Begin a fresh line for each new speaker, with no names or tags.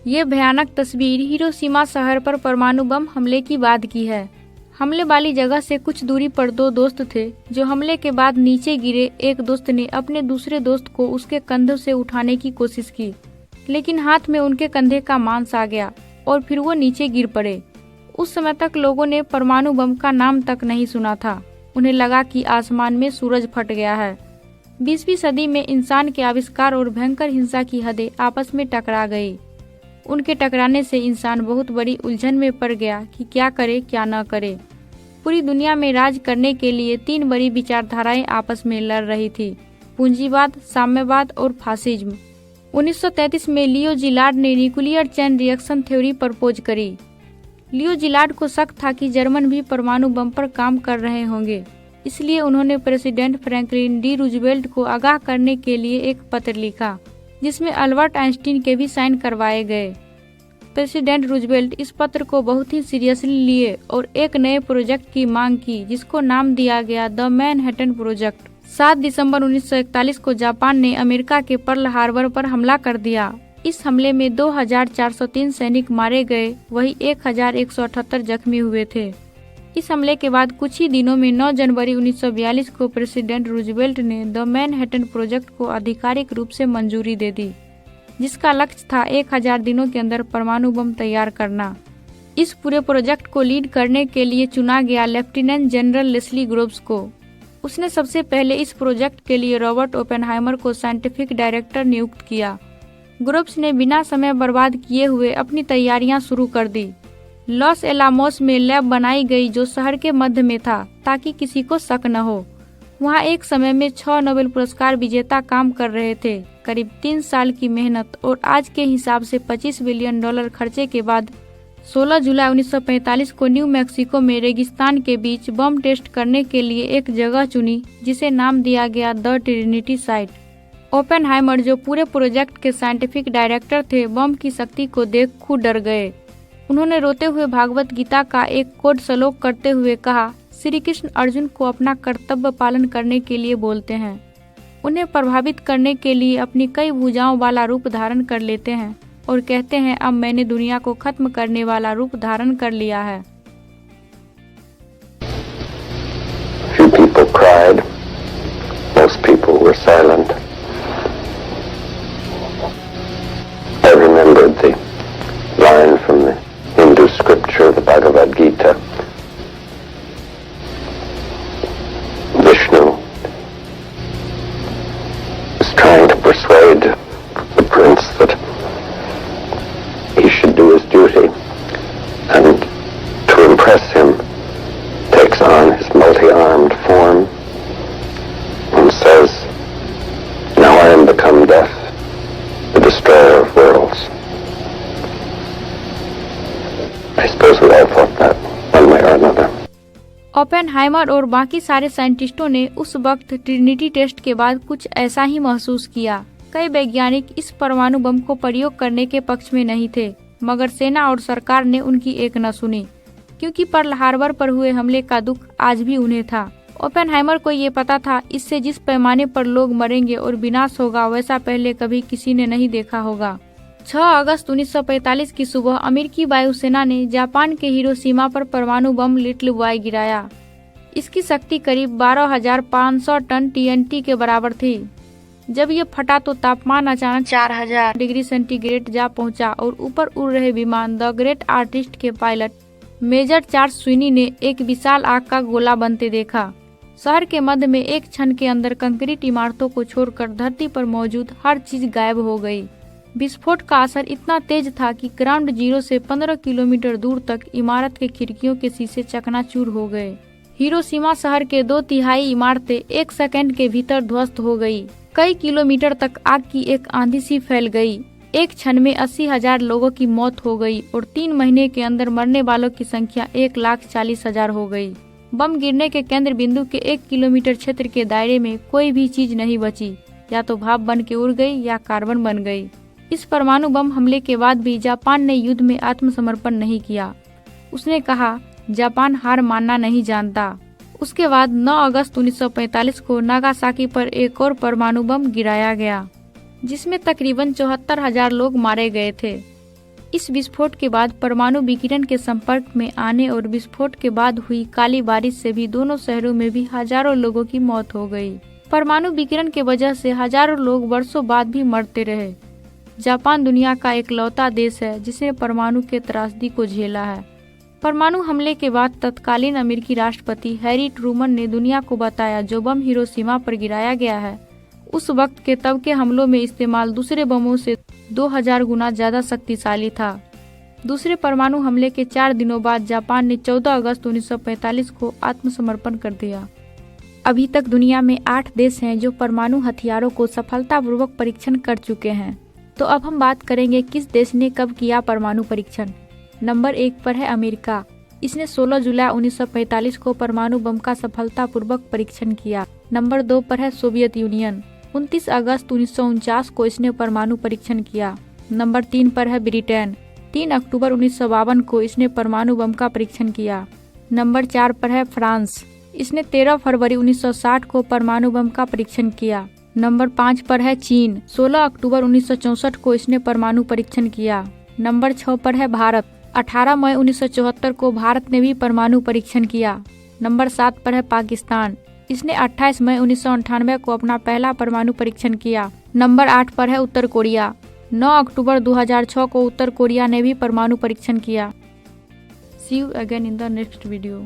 ये भयानक तस्वीर हिरोशिमा शहर पर परमाणु बम हमले की बाद की है। हमले वाली जगह से कुछ दूरी पर दो दोस्त थे जो हमले के बाद नीचे गिरे। एक दोस्त ने अपने दूसरे दोस्त को उसके कंधों से उठाने की कोशिश की, लेकिन हाथ में उनके कंधे का मांस आ गया और फिर वो नीचे गिर पड़े। उस समय तक लोगों ने परमाणु बम का नाम तक नहीं सुना था। उन्हें लगा कि आसमान में सूरज फट गया है। 20वीं सदी में इंसान के आविष्कार और भयंकर हिंसा की हदें आपस में टकरा गई। उनके टकराने से इंसान बहुत बड़ी उलझन में पड़ गया कि क्या करे क्या न करे। पूरी दुनिया में राज करने के लिए 3 बड़ी विचारधाराएं आपस में लड़ रही थी: पूंजीवाद, साम्यवाद और फासिज्म। 1933 में लियो जिलार्ड ने nuclear chain reaction theory propose करी। लियो जिलार्ड को शक था कि जर्मन भी परमाणु बम पर काम कर रहे होंगे, इसलिए उन्होंने प्रेसिडेंट फ्रैंकलिन डी रूजवेल्ट को आगाह करने के लिए एक पत्र लिखा, जिसमें अल्बर्ट आइंस्टीन के भी साइन करवाए गए। प्रेसिडेंट रूजवेल्ट इस पत्र को बहुत ही सीरियसली लिए और एक नए प्रोजेक्ट की मांग की, जिसको नाम दिया गया द मैनहट्टन प्रोजेक्ट। 7 दिसंबर 1941 को जापान ने अमेरिका के पर्ल हार्बर पर हमला कर दिया। इस हमले में 2403 सैनिक मारे गए, वही 1178 जख्मी हुए थे। इस हमले के बाद कुछ ही दिनों में 9 जनवरी 1942 को प्रेसिडेंट रूजवेल्ट ने द मैनहट्टन प्रोजेक्ट को आधिकारिक रूप से मंजूरी दे दी, जिसका लक्ष्य था 1000 दिनों के अंदर परमाणु बम तैयार करना। इस पूरे प्रोजेक्ट को लीड करने के लिए चुना गया लेफ्टिनेंट जनरल लेस्ली ग्रोव्स को। उसने सबसे पहले इस प्रोजेक्ट के लिए रॉबर्ट ओपेनहाइमर को साइंटिफिक डायरेक्टर नियुक्त किया। ग्रोव्स ने बिना समय बर्बाद किए हुए अपनी तैयारियां शुरू कर दी। लॉस एलामोस में लैब बनाई गई जो शहर के मध्य में था, ताकि किसी को शक न हो। वहां एक समय में 6 नोबेल पुरस्कार विजेता काम कर रहे थे। करीब 3 साल की मेहनत और आज के हिसाब से $25 बिलियन खर्चे के बाद 16 जुलाई 1945 को न्यू मैक्सिको में रेगिस्तान के बीच बम टेस्ट करने के लिए एक जगह चुनी, जिसे नाम दिया गया द ट्रिनिटी साइट। ओपेनहाइमर, जो पूरे प्रोजेक्ट के साइंटिफिक डायरेक्टर थे, बम की शक्ति को देख खुद डर गए। उन्होंने रोते हुए भागवत गीता का एक कोड श्लोक करते हुए कहा, श्री कृष्ण अर्जुन को अपना कर्तव्य पालन करने के लिए बोलते हैं, उन्हें प्रभावित करने के लिए अपनी कई भुजाओं वाला रूप धारण कर लेते हैं और कहते हैं, अब मैंने दुनिया को खत्म करने वाला रूप धारण कर लिया है।
Few people cried. Most people were silent. I remembered the line from the Hindu scripture, the Bhagavad Gita. Vishnu is trying to persuade the prince that he should do his duty, and to impress him takes on his multi-armed form and says, now I am become death, the destroyer of worlds. I suppose we all thought that one way or another.
Oppenheimer और बाकी सारे साइंटिस्टों ने उस वक्त Trinity test के बाद कुछ ऐसा ही महसूस किया। कई वैज्ञानिक इस परमाणु बम को प्रयोग करने के पक्ष में नहीं थे, मगर सेना और सरकार ने उनकी एक न सुनी, क्योंकि पर्ल हार्बर पर हुए हमले का दुख आज भी उन्हें था। ओपेनहाइमर को ये पता था, इससे जिस पैमाने पर लोग मरेंगे और विनाश होगा, वैसा पहले कभी किसी ने नहीं देखा होगा। 6 अगस्त 1945 की सुबह अमेरिकी वायुसेना ने जापान के हिरोशिमा पर परमाणु बम लिटिल बॉय गिराया। इसकी शक्ति करीब 12,500 टन TNT के बराबर थी। जब ये फटा तो तापमान अचानक 4000 डिग्री सेंटीग्रेड जा पहुंचा और ऊपर उड़ रहे विमान द ग्रेट आर्टिस्ट के पायलट मेजर चार्ल्स स्विनी ने एक विशाल आग का गोला बनते देखा। शहर के मध्य में एक क्षण के अंदर कंक्रीट इमारतों को छोड़कर धरती पर मौजूद हर चीज गायब हो गई। विस्फोट का असर इतना तेज था कि ग्राउंड जीरो से 15 किलोमीटर दूर तक इमारत के खिड़कियों के शीशे चकनाचूर हो गए। हिरोशिमा शहर के 2/3 इमारतें 1 सेकंड के भीतर ध्वस्त हो गई। कई किलोमीटर तक आग की एक आंधी सी फैल गई। एक क्षण में 80,000 लोगों की मौत हो गई और 3 महीने के अंदर मरने वालों की संख्या 1,40,000 हो गई। बम गिरने के केंद्र बिंदु के 1 किलोमीटर क्षेत्र के दायरे में कोई भी चीज नहीं बची, या तो भाप बन के उड़ गई या कार्बन बन गई। इस परमाणु बम हमले के बाद भी जापान ने युद्ध में आत्मसमर्पण नहीं किया। उसने कहा, जापान हार मानना नहीं जानता। उसके बाद 9 अगस्त 1945 को नागासाकी पर एक और परमाणु बम गिराया गया, जिसमें तकरीबन 74,000 लोग मारे गए थे। इस विस्फोट के बाद परमाणु विकिरण के संपर्क में आने और विस्फोट के बाद हुई काली बारिश से भी दोनों शहरों में भी हजारों लोगों की मौत हो गई। परमाणु विकिरण के वजह से हजारों लोग वर्षों बाद भी मरते रहे। जापान दुनिया का एकलौता देश है जिसने परमाणु के त्रासदी को झेला है। परमाणु हमले के बाद तत्कालीन अमेरिकी राष्ट्रपति हैरी ट्रूमन ने दुनिया को बताया जो बम हिरोशिमा पर गिराया गया है उस वक्त के तब के हमलों में इस्तेमाल दूसरे बमों से 2000 गुना ज्यादा शक्तिशाली था। दूसरे परमाणु हमले के 4 दिनों बाद जापान ने 14 अगस्त 1945 को आत्मसमर्पण कर दिया। अभी तक दुनिया में 8 देश हैं जो परमाणु हथियारों को सफलतापूर्वक परीक्षण कर चुके हैं। तो अब हम बात करेंगे किस देश ने कब किया परमाणु परीक्षण। नंबर 1 पर है अमेरिका। इसने 16 जुलाई 1945 को परमाणु बम का सफलतापूर्वक परीक्षण किया। नंबर 2 पर है सोवियत यूनियन। 29 अगस्त 1949 को इसने परमाणु परीक्षण किया। नंबर 3 पर है ब्रिटेन। 3 अक्टूबर 1952 को इसने परमाणु बम का परीक्षण किया। नंबर 4 पर है फ्रांस। इसने 13 फरवरी 1960 को परमाणु बम का परीक्षण किया। नंबर 5 पर है चीन। 16 अक्टूबर 1964 को इसने परमाणु परीक्षण किया। नंबर 6 पर है भारत। 18 मई 1974 को भारत ने भी परमाणु परीक्षण किया। नंबर 7 पर है पाकिस्तान। इसने 28 मई 1998 को अपना पहला परमाणु परीक्षण किया। नंबर 8 पर है उत्तर कोरिया। 9 अक्टूबर 2006 को उत्तर कोरिया ने भी परमाणु परीक्षण किया। See you again in the next video.